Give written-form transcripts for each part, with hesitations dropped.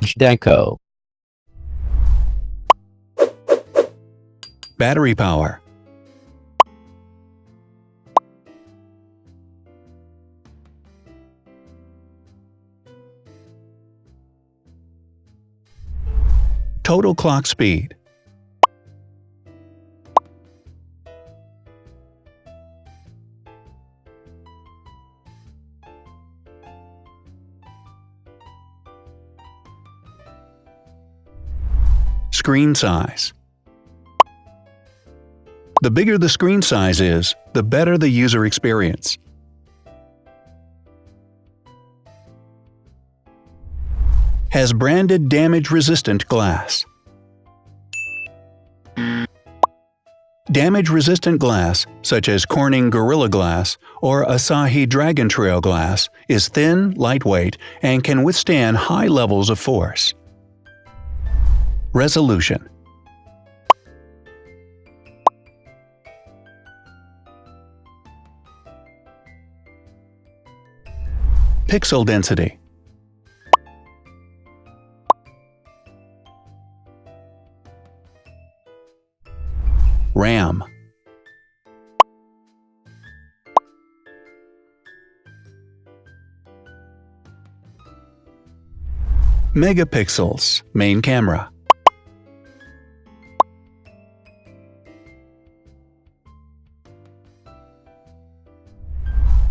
Zhdanko. Battery power. Total clock speed. Screen size. The bigger the screen size is, the better the user experience. Has branded damage-resistant glass. Damage-resistant glass, such as Corning Gorilla Glass or Asahi Dragon Trail glass, is thin, lightweight, and can withstand high levels of force. Resolution. Pixel density. RAM. Megapixels, main camera.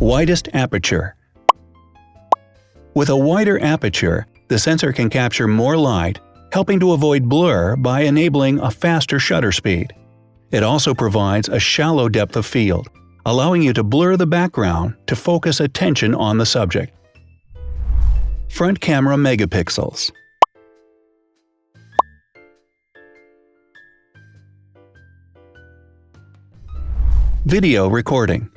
Widest aperture. With a wider aperture, the sensor can capture more light, helping to avoid blur by enabling a faster shutter speed. It also provides a shallow depth of field, allowing you to blur the background to focus attention on the subject. Front camera megapixels. Video recording.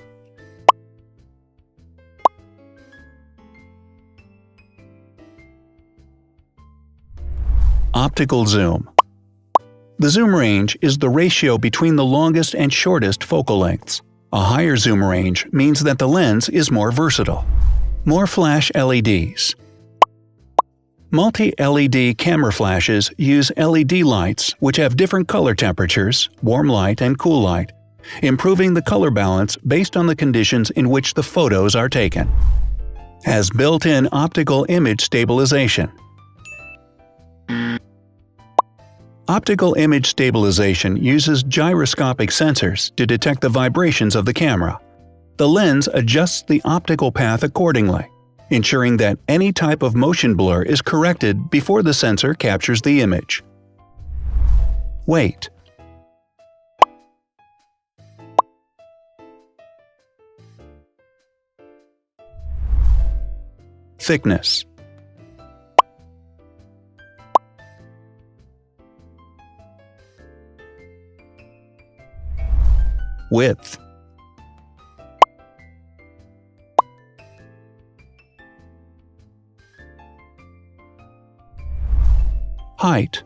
Optical zoom. The zoom range is the ratio between the longest and shortest focal lengths. A higher zoom range means that the lens is more versatile. More flash LEDs. Multi-LED camera flashes use LED lights which have different color temperatures, warm light and cool light, improving the color balance based on the conditions in which the photos are taken. Has built-in optical image stabilization. Optical image stabilization uses gyroscopic sensors to detect the vibrations of the camera. The lens adjusts the optical path accordingly, ensuring that any type of motion blur is corrected before the sensor captures the image. Weight. Thickness. Width. Height.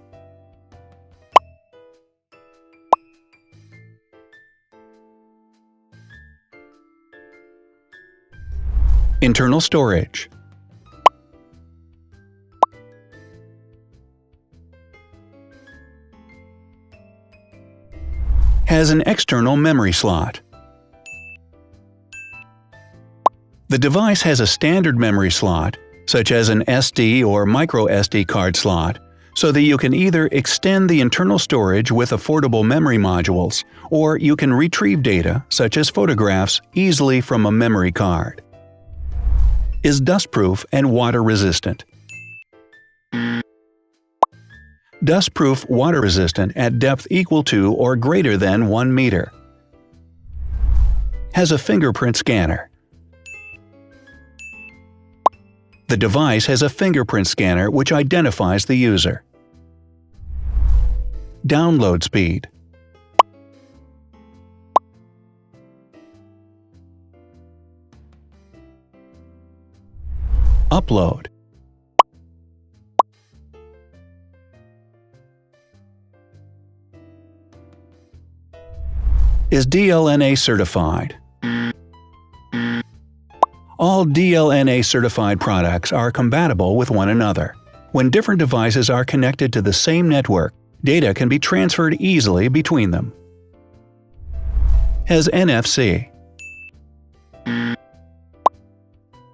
Internal storage. Has an external memory slot. The device has a standard memory slot, such as an SD or micro SD card slot, so that you can either extend the internal storage with affordable memory modules, or you can retrieve data, such as photographs, easily from a memory card. Is dustproof and water-resistant. Dustproof water-resistant at depth equal to or greater than 1 meter. Has a fingerprint scanner. The device has a fingerprint scanner which identifies the user. Download speed. Upload. Is DLNA certified. All DLNA certified products are compatible with one another. When different devices are connected to the same network, data can be transferred easily between them. Has NFC.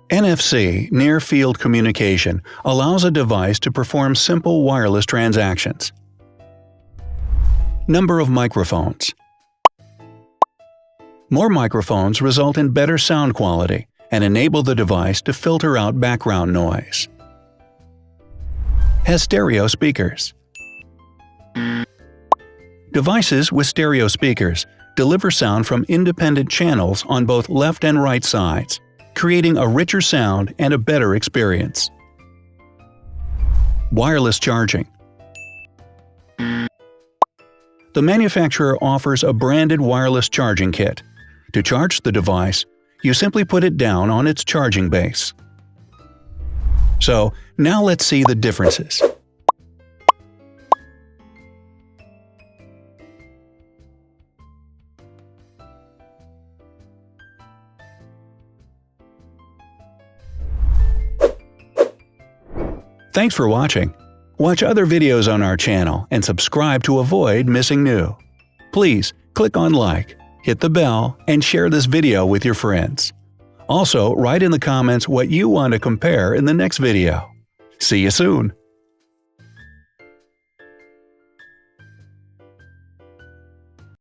NFC, Near Field Communication, allows a device to perform simple wireless transactions. Number of microphones. More microphones result in better sound quality and enable the device to filter out background noise. Has stereo speakers. Devices with stereo speakers deliver sound from independent channels on both left and right sides, creating a richer sound and a better experience. Wireless charging. The manufacturer offers a branded wireless charging kit. To charge the device, you simply put it down on its charging base. So, now let's see the differences. Thanks for watching. Watch other videos on our channel and subscribe to avoid missing new. Please click on like, hit the bell, and share this video with your friends. Also, write in the comments what you want to compare in the next video. See you soon!